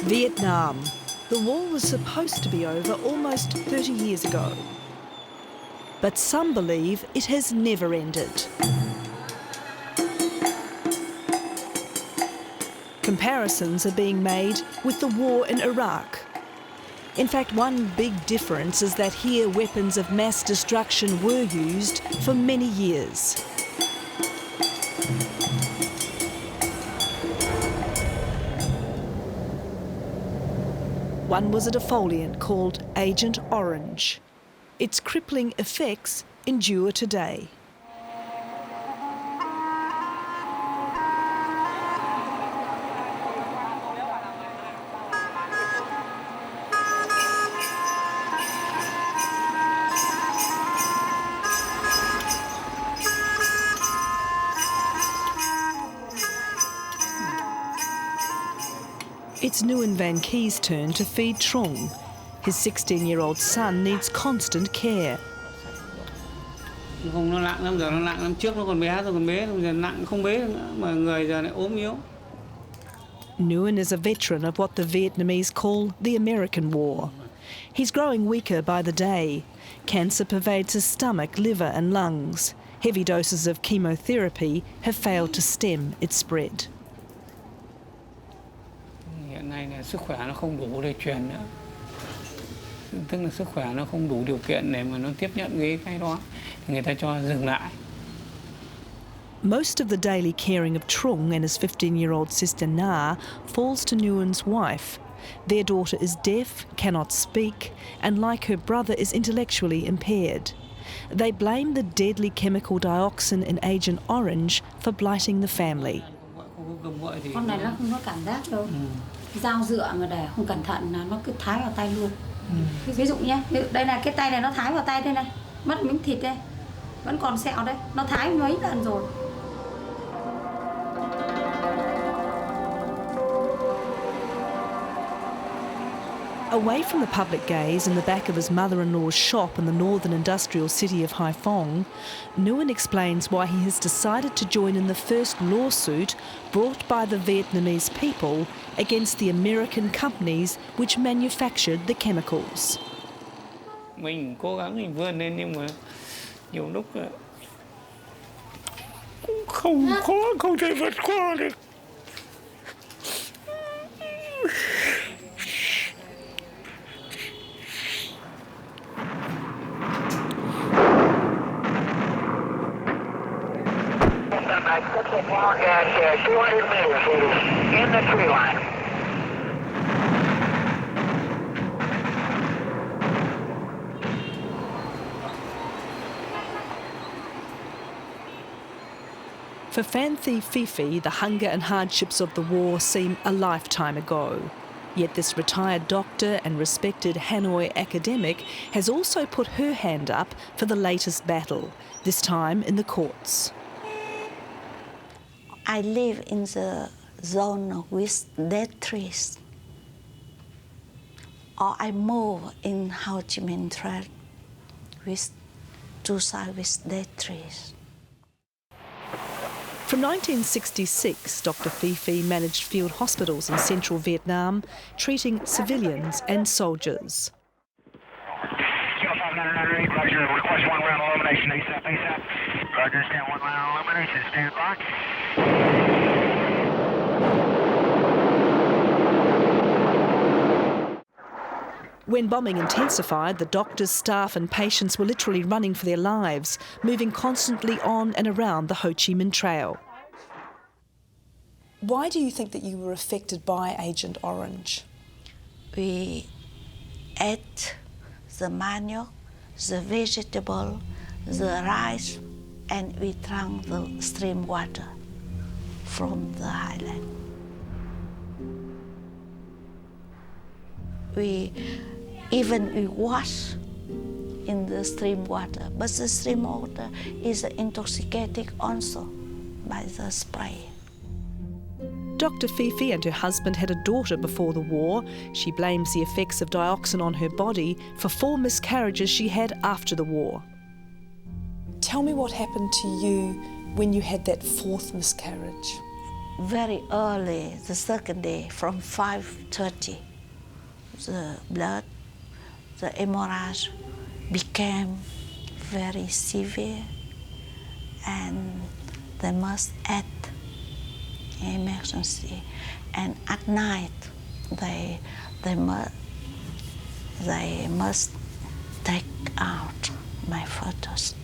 Vietnam. The war was supposed to be over almost 30 years ago. But some believe it has never ended. Comparisons are being made with the war in Iraq. In fact, one big difference is that here weapons of mass destruction were used for many years. One was a defoliant called Agent Orange. Its crippling effects endure today. It's Nguyen Van Kie's turn to feed Trung. His 16-year-old son needs constant care. Nguyen is a veteran of what the Vietnamese call the American War. He's growing weaker by the day. Cancer pervades his stomach, liver and lungs. Heavy doses of chemotherapy have failed to stem its spread. Hiện nay là sức khỏe nó không đủ để truyền nữa. Tức là sức khỏe nó không đủ điều kiện để mà nó tiếp nhận cái đó thì người ta cho dừng lại. Most of the daily caring of Trung and his 15-year-old sister Na falls to Nguyen's wife. Their daughter is deaf, cannot speak, and like her brother is intellectually impaired. They blame the deadly chemical dioxin in Agent Orange for blighting the family. Con này nó không có cảm giác đâu. Dao dựa mà để không cẩn thận là nó cứ thái vào tay luôn. Ví dụ nhé, đây là cái tay này nó thái vào tay đây này, mất miếng thịt đây, vẫn còn sẹo đây, nó thái mấy lần rồi. Away from the public gaze in the back of his mother-in-law's shop in the northern industrial city of Haiphong, Nguyen explains why he has decided to join in the first lawsuit brought by the Vietnamese people against the American companies which manufactured the chemicals. Mình cố gắng mình vươn lên nhưng mà nhiều lúc cũng không thể vượt qua được. At 200 meters in the tree line. For Phan Thi Phi, the hunger and hardships of the war seem a lifetime ago. Yet this retired doctor and respected Hanoi academic has also put her hand up for the latest battle, this time in the courts. I live in the zone with dead trees. Or I move in Ho Chi Minh Trail with two sides with dead trees. From 1966, Dr. Phi managed field hospitals in central Vietnam, treating civilians and soldiers. Roger, request 1 round illumination ASAP. Roger, stand 1 round illumination, stand by. When bombing intensified, the doctors, staff and patients were literally running for their lives, moving constantly on and around the Ho Chi Minh Trail. Why do you think that you were affected by Agent Orange? We ate the manioc, the vegetable, the rice, and we drank the stream water from the highland. We wash in the stream water, but the stream water is intoxicating also by the spray. Dr. Phi and her husband had a daughter before the war. She blames the effects of dioxin on her body for 4 miscarriages she had after the war. Tell me what happened to you when you had that 4th miscarriage. very early, the second day, from 5:30, the blood, the hemorrhage became very severe, and they must add emergency. And at night, they must take out my photos.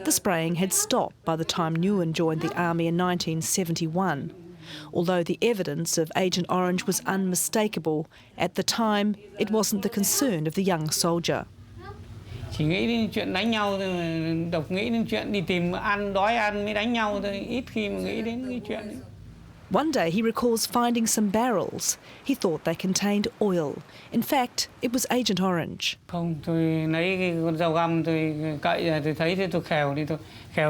The spraying had stopped by the time Nguyen joined the army in 1971. Although the evidence of Agent Orange was unmistakable, at the time it wasn't the concern of the young soldier. Chỉ nghĩ đến chuyện đánh nhau thôi mà độc nghĩ đến chuyện đi tìm ăn, đói ăn mới đánh nhau thôi, ít khi mà nghĩ đến cái chuyện ấy. One day he recalls finding some barrels. He thought they contained oil. In fact, it was Agent Orange. Không, tôi lấy cái con dao găm tôi cậy ra tôi thấy thế tôi khèo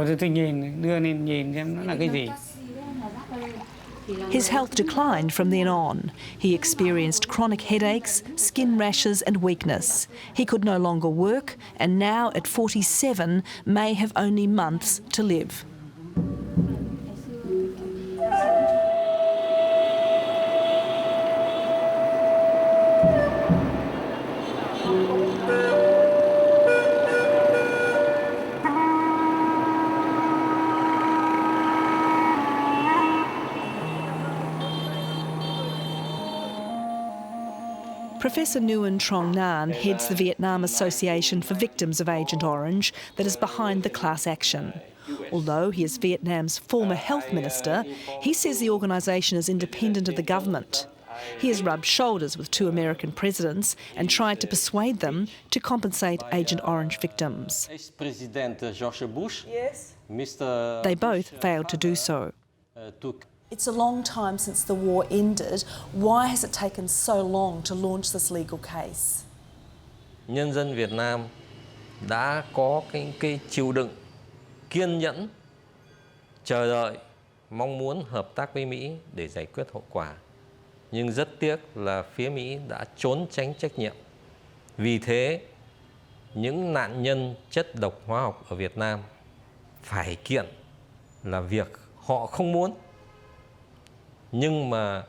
thì tôi nhìn, đưa lên nhìn xem nó là cái gì. His health declined from then on. He experienced chronic headaches, skin rashes and weakness. He could no longer work and now at 47 may have only months to live. Professor Nguyen Trong Nan heads the Vietnam Association for Victims of Agent Orange that is behind the class action. Although he is Vietnam's former health minister, he says the organisation is independent of the government. He has rubbed shoulders with two American presidents and tried to persuade them to compensate Agent Orange victims. Ex-President George Bush, yes. Mr. They both failed to do so. It's a long time since the war ended. Why has it taken so long to launch this legal case? Nhân dân Việt Nam đã có cái chịu đựng, kiên nhẫn, chờ đợi, mong muốn hợp tác với Mỹ để giải quyết hậu quả. Nhưng rất tiếc là phía Mỹ đã trốn tránh trách nhiệm. Vì thế, những nạn nhân chất độc hóa học ở Việt Nam phải kiện là việc họ không muốn. Nhưng mà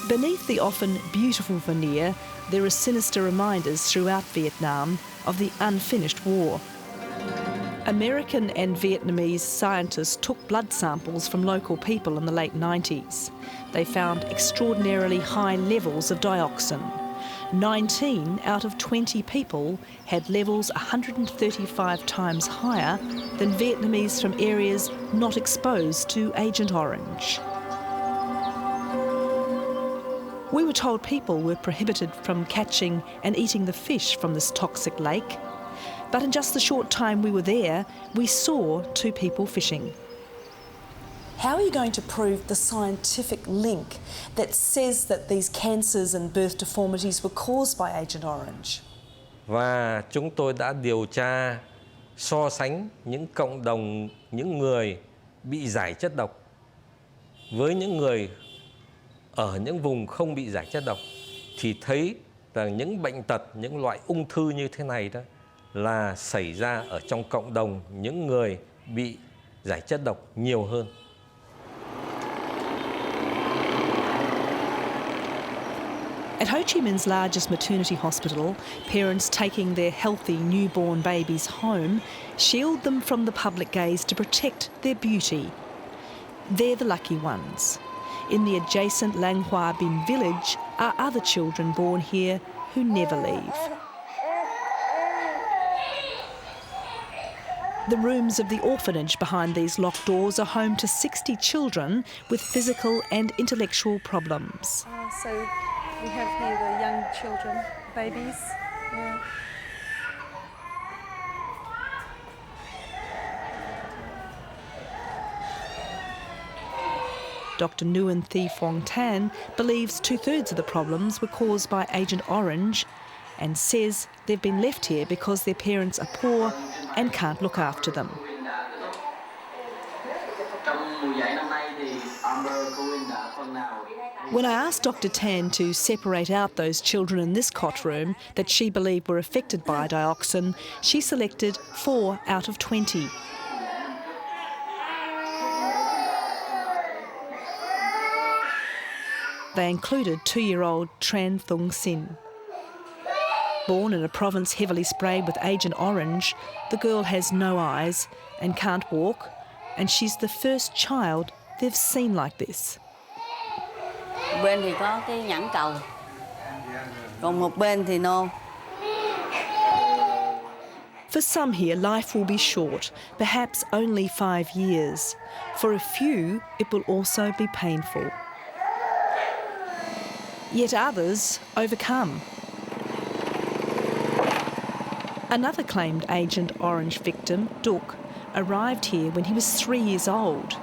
beneath the often beautiful veneer, there are sinister reminders throughout Vietnam of the unfinished war. American and Vietnamese scientists took blood samples from local people in the late 90s. They found extraordinarily high levels of dioxin. 19 out of 20 people had levels 135 times higher than Vietnamese from areas not exposed to Agent Orange. We were told people were prohibited from catching and eating the fish from this toxic lake, but in just the short time we were there, we saw two people fishing. How are you going to prove the scientific link that says that these cancers and birth deformities were caused by Agent Orange? Và chúng tôi đã điều tra, so sánh những cộng đồng, những người bị giải chất độc với những người ở những vùng không bị giải chất độc, thì thấy rằng những bệnh tật, những loại ung thư như thế này đó là xảy ra ở trong cộng đồng những người bị giải chất độc nhiều hơn. At Ho Chi Minh's largest maternity hospital, parents taking their healthy newborn babies home shield them from the public gaze to protect their beauty. They're the lucky ones. In the adjacent Lang Hoa Bin village are other children born here who never leave. The rooms of the orphanage behind these locked doors are home to 60 children with physical and intellectual problems. So we have here the young children, babies. Yeah. Dr. Nguyen Thi Phuong Tan believes 2/3 of the problems were caused by Agent Orange and says they've been left here because their parents are poor and can't look after them. Trong mùa giải năm nay thì Amber Cohen đã phần nào When I asked Dr Tan to separate out those children in this cot room that she believed were affected by dioxin, she selected 4 out of 20. They included 2-year-old Tran Thung Sin. Born in a province heavily sprayed with Agent Orange, the girl has no eyes and can't walk, and she's the first child they've seen like this. Bên thì có cái nhãn cầu, còn một bên thì no. For some here, life will be short, perhaps only 5 years. For a few, it will also be painful. Yet others overcome. Another claimed Agent Orange victim, Duk, arrived here when he was 3 years old.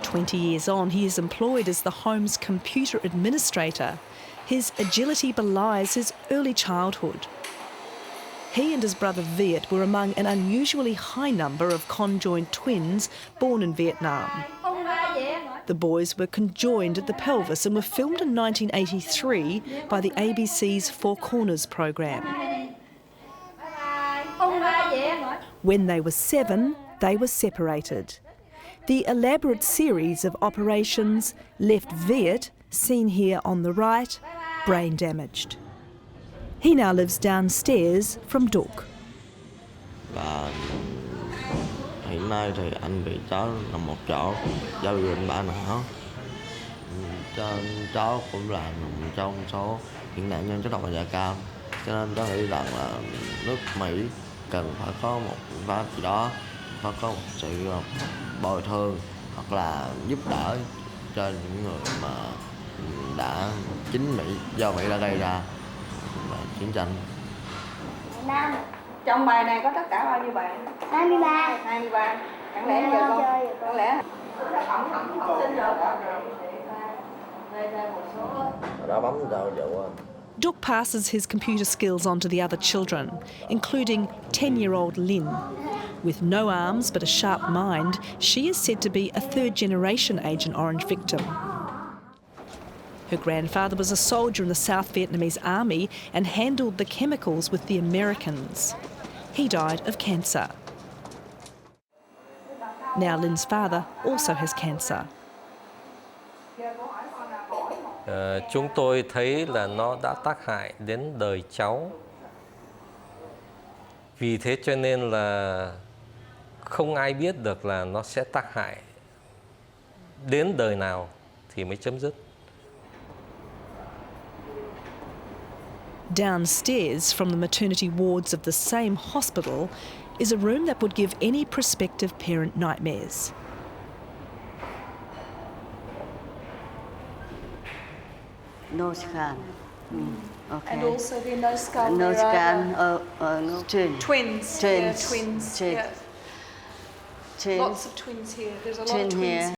20 years on, he is employed as the home's computer administrator. His agility belies his early childhood. He and his brother Viet were among an unusually high number of conjoined twins born in Vietnam. The boys were conjoined at the pelvis and were filmed in 1983 by the ABC's Four Corners program. When they were 7, they were separated. The elaborate series of operations left Viet, seen here on the right, brain damaged. He now lives downstairs from Duk. Và hiện nay thì anh bị cháu nằm một chỗ, do bị bệnh bạ não. Cháu cũng là nằm trong số những nạn nhân chất độc da cam, cho nên cháu nghĩ rằng là nước Mỹ cần phải có một biện pháp gì đó, phải có một sự bồi thường hoặc là giúp đỡ cho những người mà đã chính Mỹ do Mỹ đã gây ra chiến tranh. Nam, trong bài này có tất cả bao nhiêu bạn? 23. 23. Chẳng lẽ giờ con? Chẳng lẽ học sinh rồi? Đã bấm vào vụ. Duk passes his computer skills on to the other children, including 10-year-old Lin. With no arms but a sharp mind, she is said to be a third-generation Agent Orange victim. Her grandfather was a soldier in the South Vietnamese army and handled the chemicals with the Americans. He died of cancer. Now Lin's father also has cancer. Chúng tôi thấy là nó đã tác hại đến đời cháu. Vì thế cho nên là không ai biết được là nó sẽ tác hại đến đời nào thì mới chấm dứt. Downstairs from the maternity wards of the same hospital is a room that would give any prospective parent nightmares. No scan. Okay. And also the no scan. No scan. No twins. Twins. Twins. Yeah, twins. Twins. Yeah. Twins. Lots of twins here. There's a lot Twin of twins. here.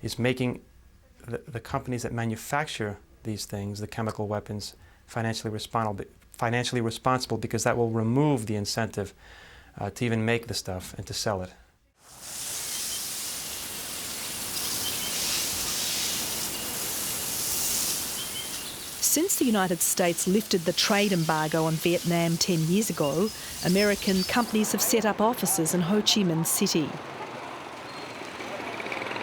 Is making the companies that manufacture these things, the chemical weapons, financially responsible, because that will remove the incentive to even make the stuff and to sell it. Since the United States lifted the trade embargo on Vietnam 10 years ago, American companies have set up offices in Ho Chi Minh City.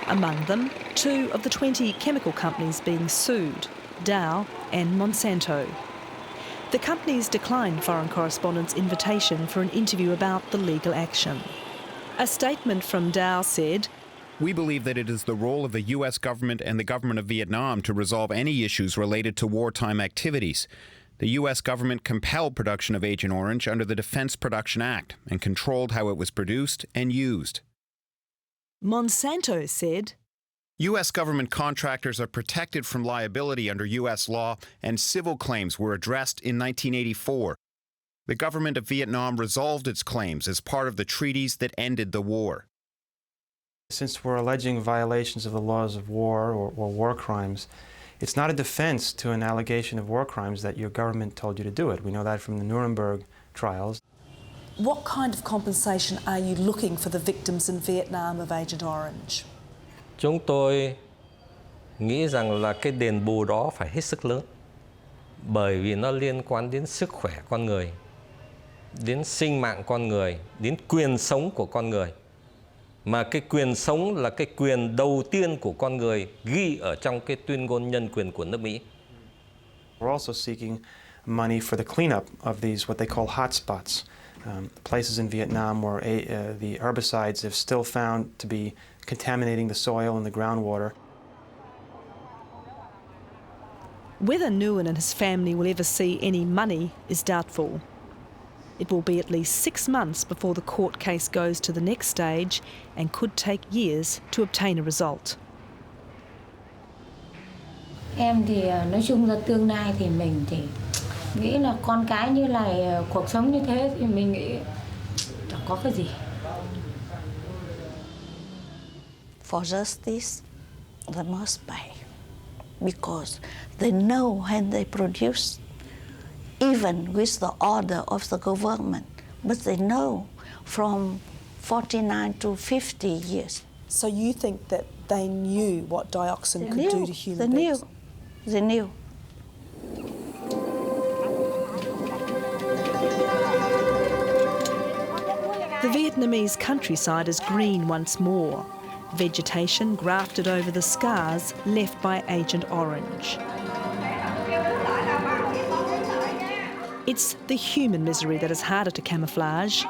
Among them, 2 of the 20 chemical companies being sued, Dow and Monsanto. The companies declined foreign correspondents' invitation for an interview about the legal action. A statement from Dow said, "We believe that it is the role of the U.S. government and the government of Vietnam to resolve any issues related to wartime activities. The U.S. government compelled production of Agent Orange under the Defense Production Act and controlled how it was produced and used." Monsanto said, U.S. government contractors are protected from liability under U.S. law, and civil claims were addressed in 1984. The government of Vietnam resolved its claims as part of the treaties that ended the war. Since we're alleging violations of the laws of war or war crimes, it's not a defense to an allegation of war crimes that your government told you to do it. We know that from the Nuremberg trials. What kind of compensation are you looking for the victims in Vietnam of Agent Orange? Chúng tôi nghĩ rằng là cái đền bù đó phải hết sức lớn, bởi vì nó liên quan đến sức khỏe con người, đến sinh mạng con người, đến quyền sống của con người. Mà cái quyền sống là cái quyền đầu tiên của con người ghi ở trong cái tuyên ngôn nhân quyền của nước Mỹ. We're also seeking money for the cleanup of these what they call hotspots, places in Vietnam where the herbicides have still found to be contaminating the soil and the groundwater. Whether Nguyen and his family will ever see any money is doubtful. It will be at least 6 months before the court case goes to the next stage and could take years to obtain a result. Em thì nói chung là tương lai thì mình thì nghĩ là con cái như này, cuộc sống như thế thì mình nghĩ chẳng có cái gì. For justice, they must pay because they know when they produce, even with the order of the government, but they know from 49 to 50 years. So you think that they knew what dioxin could do to human beings? They knew. The Vietnamese countryside is green once more, vegetation grafted over the scars left by Agent Orange. It's the human misery that is harder to camouflage,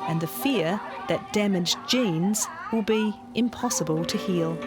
and the fear that damaged genes will be impossible to heal.